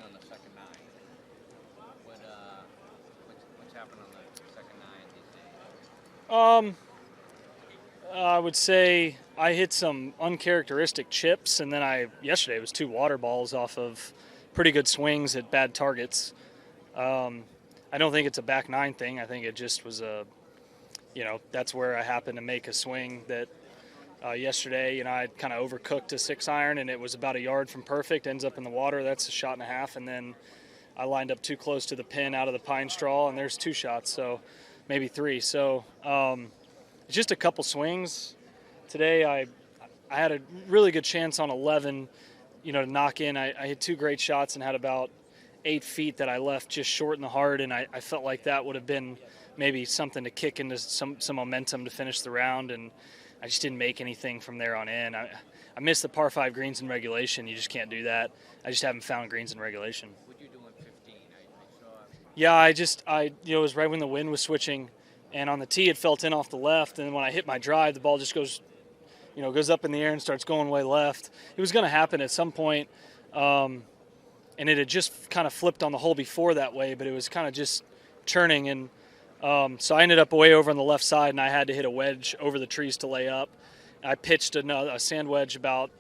on the second nine. What's happened on the second nine these days? I would say I hit some uncharacteristic chips, and then yesterday was 2 water balls off of pretty good swings at bad targets. Um, I don't think it's a back nine thing. I think it just was that's where I happened to make a swing that yesterday, I kind of overcooked a 6 iron, and it was about a yard from perfect, ends up in the water. That's a shot and a half, and then I lined up too close to the pin out of the pine straw, and there's 2 shots, so maybe 3. So it's just a couple swings. Today I had a really good chance on 11, to knock in. I hit 2 great shots and had about 8 feet that I left just short in the heart, and I felt like that would have been maybe something to kick into some momentum to finish the round, and I just didn't make anything from there on in. I missed the par 5 greens in regulation. You just can't do that. I just haven't found greens in regulation. What you do in 15? I saw. Yeah, it was right when the wind was switching, and on the tee it felt in off the left, and when I hit my drive, the ball just goes up in the air and starts going way left. It was going to happen at some point, and it had just kind of flipped on the hole before that way, but it was kind of just churning, and so I ended up way over on the left side, and I had to hit a wedge over the trees to lay up. I pitched a sand wedge about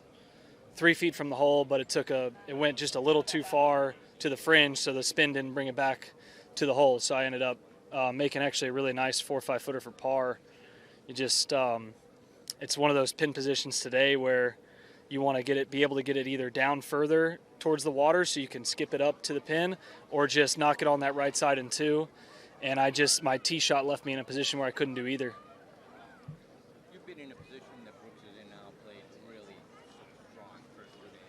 3 feet from the hole, but it went just a little too far to the fringe, so the spin didn't bring it back to the hole. So I ended up making actually a really nice 4 or 5 footer for par. It's one of those pin positions today where you want to be able to get it either down further towards the water so you can skip it up to the pin, or just knock it on that right side in 2. And my tee shot left me in a position where I couldn't do either. You've been in a position that Brooks is in now, played really strong first 2 days.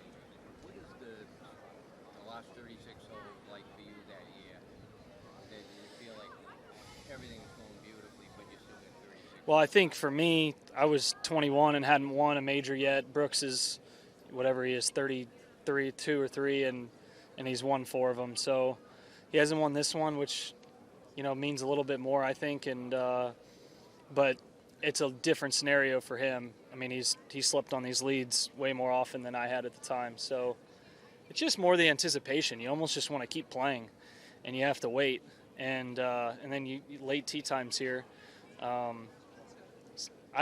What is the last 36 holes like for you that year? Did you feel like everything was going beautifully, but you still got 36? Well, I think for me, I was 21 and hadn't won a major yet. Brooks is, whatever he is, 33, 2 or 3, and he's won 4 of them. So he hasn't won this one, which means a little bit more, I think, but it's a different scenario for him. I mean, he slept on these leads way more often than I had at the time, so it's just more the anticipation. You almost just want to keep playing, and you have to wait, and then you late tee times here. I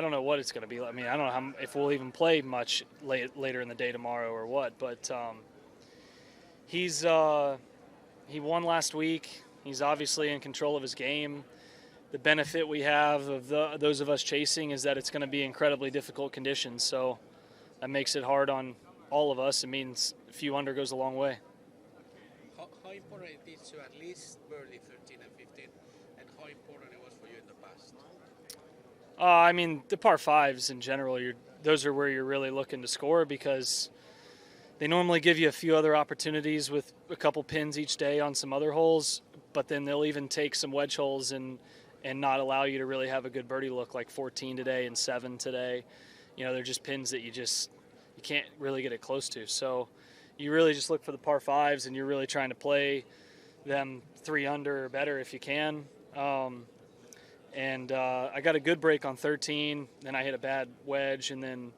don't know what it's going to be. I mean, I don't know if we'll even play much later in the day tomorrow or what, but he won last week. He's obviously in control of his game. The benefit we have of those of us chasing is that it's going to be incredibly difficult conditions. So that makes it hard on all of us. It means a few under goes a long way. How important it is to at least birdie 13 and 15, and how important it was for you in the past? I mean, the par 5s in general, those are where you're really looking to score, because they normally give you a few other opportunities with a couple pins each day on some other holes, but then they'll even take some wedge holes and not allow you to really have a good birdie look, like 14 today and 7 today. They're just pins that you can't really get it close to. So you really just look for the par 5s, and you're really trying to play them 3 under or better if you can. I got a good break on 13, then I hit a bad wedge, and then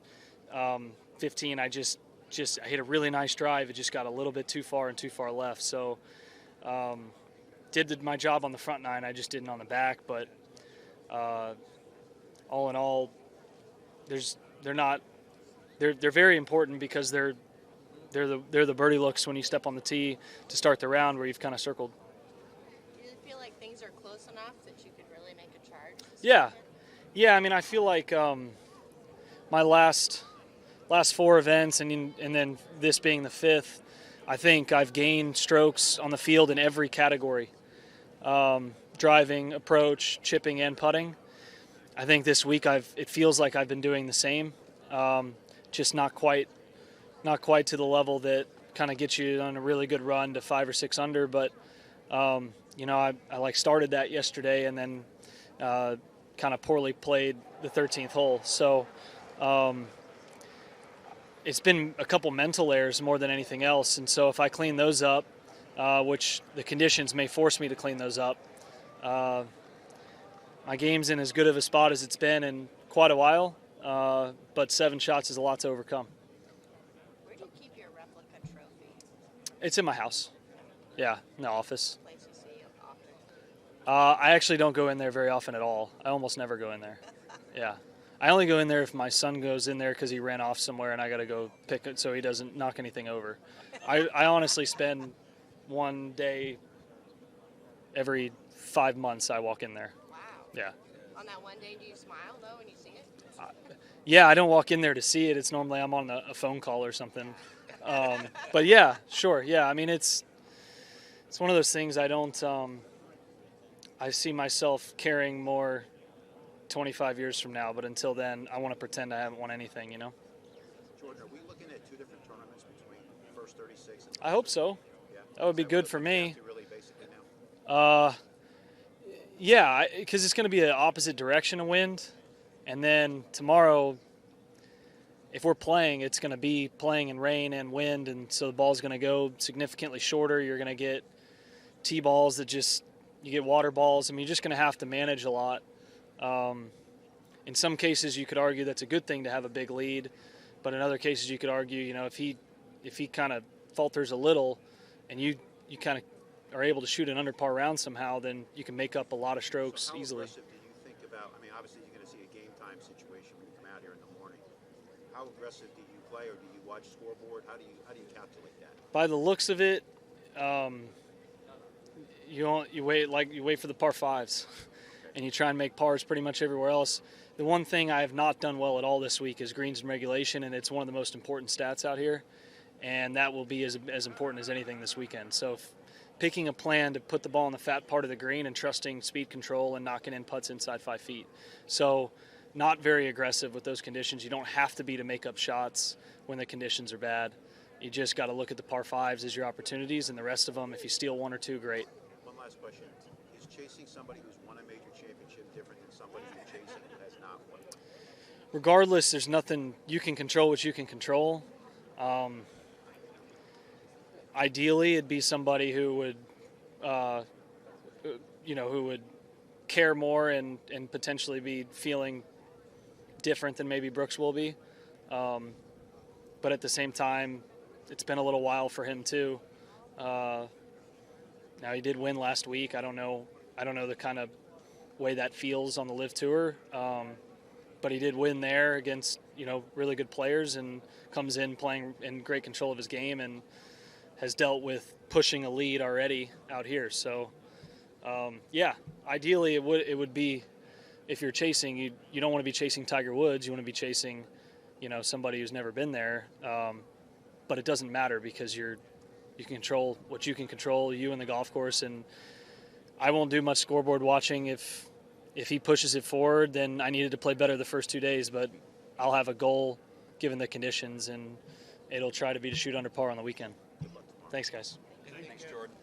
15 I just I hit a really nice drive. It just got a little bit too far and too far left. So did my job on the front 9. I just didn't on the back. But all in all, they're very important, because they're the birdie looks when you step on the tee to start the round where you've kind of circled. Do you feel like things are close enough that you could really make a charge? Yeah. I mean, I feel like my last 4 events, and then this being the 5th, I think I've gained strokes on the field in every category. Driving, approach, chipping, and putting. I think this week it feels like I've been doing the same, just not quite to the level that kind of gets you on a really good run to 5 or 6 under. But I started that yesterday, and then kind of poorly played the 13th hole. So it's been a couple mental errors more than anything else. And so if I clean those up, which the conditions may force me to clean those up, my game's in as good of a spot as it's been in quite a while, but 7 shots is a lot to overcome. Where do you keep your replica trophy? It's in my house. Yeah, in the office. Place you see often? I actually don't go in there very often at all. I almost never go in there. Yeah. I only go in there if my son goes in there because he ran off somewhere and I got to go pick it so he doesn't knock anything over. I honestly spend one day every 5 months I walk in there. Wow. Yeah. On that one day, do you smile though when you see it? Yeah, I don't walk in there to see it. It's normally I'm on a phone call or something. But yeah, sure. Yeah, I mean, it's one of those things I don't I see myself carrying more 25 years from now, but until then, I want to pretend I haven't won anything, you know? Jordan, are we looking at two different tournaments between first 36 and I hope so. yeah. That would be Is good what for we me. have to really basically now? Yeah, because it's going to be an opposite direction of wind. And then tomorrow, if we're playing, it's going to be playing in rain and wind, and so the ball's going to go significantly shorter. You're going to get tee balls that you get water balls. I mean, you're just going to have to manage a lot. In some cases, you could argue that's a good thing to have a big lead, but in other cases, you could argue, you know, if he kind of falters a little, and you kind of are able to shoot an under par round somehow, then you can make up a lot of strokes So how easily. aggressive do you think about, I mean, obviously you're going to see a game time situation when you come out here in the morning. How aggressive do you play, or do you watch scoreboard? How do you calculate that? By the looks of it, you wait for the par fives, and you try and make pars pretty much everywhere else. The one thing I have not done well at all this week is greens and regulation, and it's one of the most important stats out here, and that will be as important as anything this weekend. So picking a plan to put the ball in the fat part of the green and trusting speed control and knocking in putts inside 5 feet. So not very aggressive with those conditions. You don't have to be to make up shots when the conditions are bad. You just got to look at the par fives as your opportunities, and the rest of them, if you steal one or two, great. One last question. Is chasing somebody who's won a major championship different than somebody who's chasing who has not won? Regardless, there's nothing you can control what you can control. Ideally, it'd be somebody who would, who would care more and potentially be feeling different than maybe Brooks will be. But at the same time, it's been a little while for him too. Now he did win last week. I don't know the kind of way that feels on the Live Tour. But he did win there against, really good players, and comes in playing in great control of his game and has dealt with pushing a lead already out here. So, ideally it would be, if you're chasing, you don't want to be chasing Tiger Woods. You want to be chasing, somebody who's never been there. But it doesn't matter because you can control what you can control, you and the golf course. And I won't do much scoreboard watching. If he pushes it forward, then I needed to play better the first 2 days, but I'll have a goal given the conditions, and it'll try to be to shoot under par on the weekend. Thanks, guys. Thanks, Jordan.